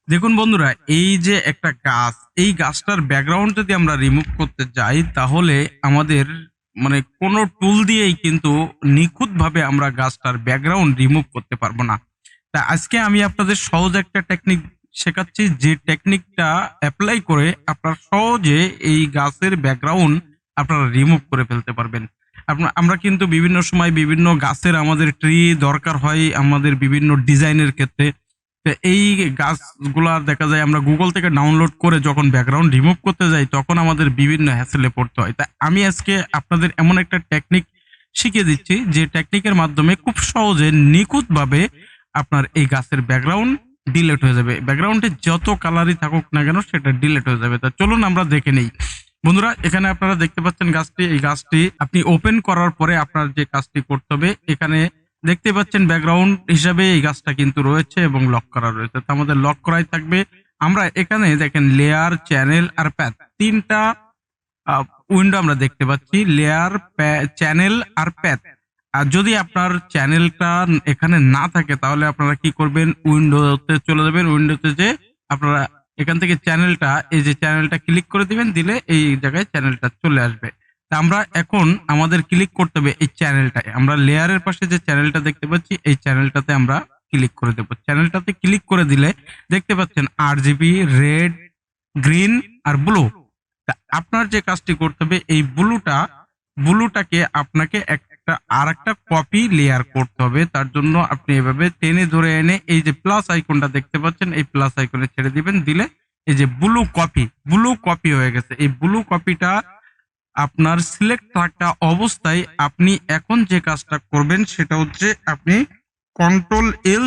দেখুন বন্ধুরা, এই যে একটা গাছ, এই গাছটার ব্যাকগ্রাউন্ড যদি আমরা রিমুভ করতে যাই তাহলে আমাদের মানে কোনো টুল দিয়েই কিন্তু নিখুঁতভাবে আমরা গাছটার ব্যাকগ্রাউন্ড রিমুভ করতে পারবো না। তা আজকে আমি আপনাদের সহজ একটা টেকনিক শেখাচ্ছি, যে টেকনিকটা অ্যাপ্লাই করে আপনারা সহজে এই গাছের ব্যাকগ্রাউন্ড আপনারা রিমুভ করে ফেলতে পারবেন। আমরা কিন্তু বিভিন্ন সময় বিভিন্ন গাছের আমাদের ট্রি দরকার হয় আমাদের বিভিন্ন ডিজাইনের ক্ষেত্রে। তো এই গাছগুলা দেখা যায় আমরা গুগল থেকে ডাউনলোড করে যখন ব্যাকগ্রাউন্ড রিমুভ করতে যাই তখন আমাদের বিভিন্ন হ্যাসেলে পড়তে হয়। তাই আমি আজকে আপনাদের এমন একটা টেকনিক শিখিয়ে দিচ্ছি, যে টেকনিকের মাধ্যমে খুব সহজে নিখুঁতভাবে আপনার এই গাছের ব্যাকগ্রাউন্ড ডিলিট হয়ে যাবে। ব্যাকগ্রাউন্ডে যত কালারই থাকুক না কেন সেটা ডিলিট হয়ে যাবে। তা চলুন আমরা দেখে নেই। বন্ধুরা, এখানে আপনারা দেখতে পাচ্ছেন গাছটি, এই গাছটি আপনি ওপেন করার পরে আপনার যে কাজটি করতে হবে, এখানে দেখতে পাচ্ছেন ব্যাকগ্রাউন্ড হিসাবে এই গাছটা কিন্তু রয়েছে এবং লক করা রয়েছে। তো আমাদের লক করাই থাকবে। আমরা এখানে দেখেন লেয়ার, চ্যানেল আর প্যাথ, তিনটা উইন্ডো আমরা দেখতে পাচ্ছি। লেয়ার, চ্যানেল আর প্যাথ। আর যদি আপনার চ্যানেলটা এখানে না থাকে তাহলে আপনারা কি করবেন, উইন্ডোতে চলে যাবেন। উইন্ডোতে যে আপনারা এখান থেকে চ্যানেলটা, এই যে চ্যানেলটা ক্লিক করে দিবেন, দিলে এই জায়গায় চ্যানেলটা চলে আসবে। তা আমরা এখন আমাদের ক্লিক করতে হবে এই চ্যানেলটায়। আমরা লেয়ারের পাশে যে চ্যানেলটা দেখতে পাচ্ছি এই চ্যানেলটাতে আমরা ক্লিক করে দেবো। চ্যানেলটাতে ক্লিক করে দিলে দেখতে পাচ্ছেন RGB, রেড, গ্রিন আর ব্লু। তা আপনার যে কাজটি করতে হবে, এই ব্লুটাকে আপনাকে একটা আর একটা কপি লেয়ার করতে হবে। তার জন্য আপনি এভাবে টেনে ধরে এনে এই যে প্লাস আইকনটা দেখতে পাচ্ছেন, এই প্লাস আইকনে ছেড়ে দিবেন। দিলে এই যে ব্লু কপি হয়ে গেছে। এই ব্লু কপিটা আপনার সিলেক্ট থাকা অবস্থায় আপনি এখন যে কাজটা করবেন সেটা হচ্ছে আপনি কন্ট্রোল এল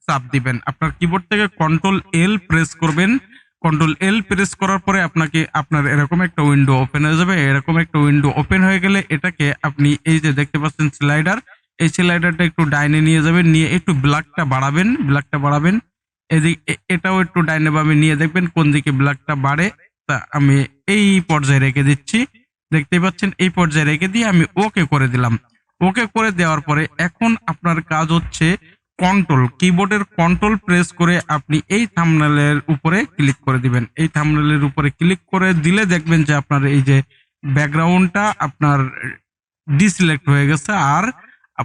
চাপ দিবেন। আপনার কিবোর্ড থেকে কন্ট্রোল এল প্রেস করবেন। কন্ট্রোল এল প্রেস করার পরে আপনাকে আপনার এরকম একটা উইন্ডো ওপেন হয়ে যাবে। এরকম একটা উইন্ডো ওপেন হয়ে গেলে এটাকে আপনি এই যে দেখতে পাচ্ছেন স্লাইডার, এই স্লাইডারটা একটু ডাইনে নিয়ে যাবেন, নিয়ে একটু ব্ল্যাকটা বাড়াবেন। এদিক এটাও একটু ডাইনে বামে নিয়ে দেখবেন কোন দিকে ব্ল্যাকটা বাড়ে। তা আমি এই পর্যায়ে রেখে দিচ্ছি। দেখতেই পাচ্ছেন এই পর্যায়ে রেখে দিয়ে আমি ওকে করে দিলাম। ওকে করে দেওয়ার পরে এখন আপনার কাজ হচ্ছে কিবোর্ডের কন্ট্রোল প্রেস করে আপনি এই থাম্বনেলের উপরে ক্লিক করে দিবেন। এই থাম্বনেলের উপরে ক্লিক করে দিলে দেখবেন যে আপনার এই যে ব্যাকগ্রাউন্ডটা আপনার ডিসিলেক্ট হয়ে গেছে, আর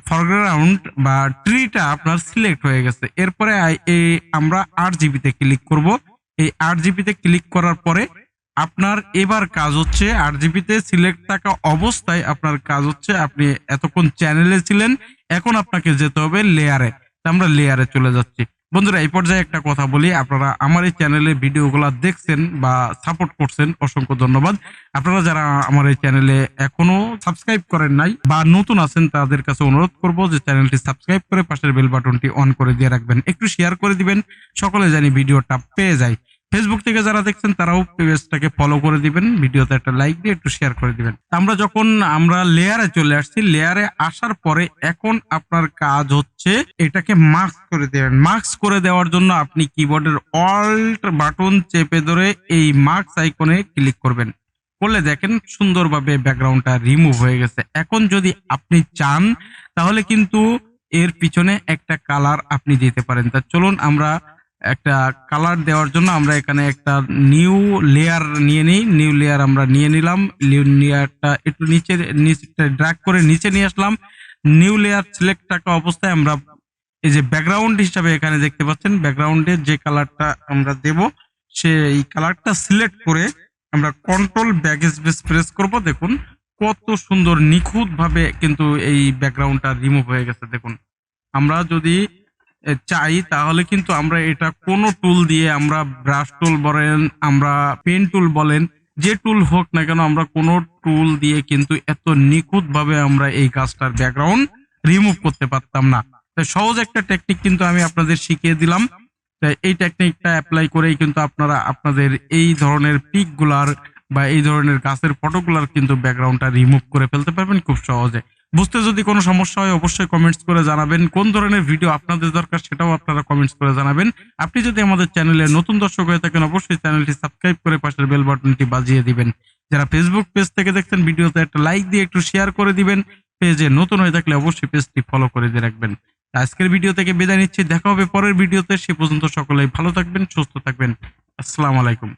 ফরগ্রাউন্ড বা ট্রিটা আপনার সিলেক্ট হয়ে গেছে। এরপরে এই আমরা 8GB তে ক্লিক করব। এই 8GB তে ক্লিক করার পরে আপনার এবার কাজ হচ্ছে 8GB তে সিলেক্ট থাকা অবস্থায় আপনার কাজ হচ্ছে, আপনি এতক্ষণ চ্যানেলে ছিলেন, এখন আপনাকে যেতে হবে লেয়ারে। আমরা লেয়ারে চলে যাচ্ছি। বন্ধুরা, এই পর্যায়ে একটা কথা বলি, আপনারা আমার এই চ্যানেলে ভিডিওগুলো দেখছেন বা সাপোর্ট করছেন, অসংখ্য ধন্যবাদ। আপনারা যারা আমার এই চ্যানেলে এখনো সাবস্ক্রাইব করেন নাই বা নতুন আছেন তাদের কাছে অনুরোধ করব যে চ্যানেলটি সাবস্ক্রাইব করে পাশের বেল বাটনটি অন করে দিয়ে রাখবেন, একটু শেয়ার করে দিবেন, সকলে জানি ভিডিওটা পেয়ে যায়। ফেসবুক থেকে যারা দেখছেন তারাও পেজটাকে ফলো করে দিবেন, ভিডিওতে একটা লাইক দিয়ে একটু শেয়ার করে দিবেন। আমরা লেয়ারে চলে আসছি। লেয়ারে আসার পরে এখন আপনার কাজ হচ্ছে এটাকে মাস্ক করে দেবেন। মাস্ক করে দেওয়ার জন্য আপনি কিবোর্ডের অল্ট বাটন চেপে ধরে এই মাস্ক আইকনে ক্লিক করবেন। করলে দেখেন সুন্দরভাবে ব্যাকগ্রাউন্ডটা রিমুভ হয়ে গেছে। এখন যদি আপনি চান তাহলে কিন্তু এর পিছনে একটা কালার আপনি দিতে পারেন। তা চলুন আমরা একটা কালার দেওয়ার জন্য আমরা এখানে একটা নিউ লেয়ার নিয়ে নিই। নিউ লেয়ার আমরা নিয়ে নিলাম। নিউ লেয়ারটা একটু নিচে ড্র্যাগ করে নিচে নিয়ে আসলাম। নিউ লেয়ার সিলেক্ট থাকা অবস্থায় আমরা এই যে ব্যাকগ্রাউন্ড হিসাবে এখানে দেখতে পাচ্ছেন, ব্যাকগ্রাউন্ডে যে কালারটা আমরা দেব সেই কালারটা সিলেক্ট করে আমরা কন্ট্রোল ব্যাক স্পেস প্রেস করব। দেখুন কত সুন্দর নিখুঁত ভাবে কিন্তু এই ব্যাকগ্রাউন্ডটা রিমুভ হয়ে গেছে। দেখুন আমরা যদি চাই তাহলে কিন্তু আমরা এটা কোনো টুল দিয়ে, আমরা ব্রাশ টুল বলেন, আমরা পেন টুল বলেন, যে টুল হোক না কেন, আমরা কোনো টুল দিয়ে কিন্তু এত নিখুঁত ভাবে আমরা এই গাছটার ব্যাকগ্রাউন্ড রিমুভ করতে পারতাম না। তাই সহজ একটা টেকনিক কিন্তু আমি আপনাদের শিখিয়ে দিলাম। তাই এই টেকনিকটা অ্যাপ্লাই করেই কিন্তু আপনারা আপনাদের এই ধরনের পিক গুলার বা এই ধরনের গাছের ফটোগুলার কিন্তু ব্যাকগ্রাউন্ডটা রিমুভ করে ফেলতে পারবেন খুব সহজে। বুঝতে যদি কোনো সমস্যা হয় অবশ্যই কমেন্টস করে জানাবেন। কোন ধরনের ভিডিও আপনাদের দরকার সেটাও আপনারা কমেন্টস করে জানাবেন। আপনি যদি আমাদের চ্যানেলে নতুন দর্শক হয়ে থাকেন অবশ্যই চ্যানেলটি সাবস্ক্রাইব করে পাশের বেল বাটনটি বাজিয়ে দিবেন। যারা ফেসবুক পেজ থেকে দেখছেন ভিডিওতে একটা লাইক দিয়ে একটু শেয়ার করে দিবেন। পেজে নতুন হয়ে থাকলে অবশ্যই পেজটি ফলো করে দিয়ে রাখবেন। আজকের ভিডিও থেকে বিদায় নিচ্ছি, দেখা হবে পরের ভিডিওতে। সে পর্যন্ত সকলেই ভালো থাকবেন, সুস্থ থাকবেন। আসসালামু আলাইকুম।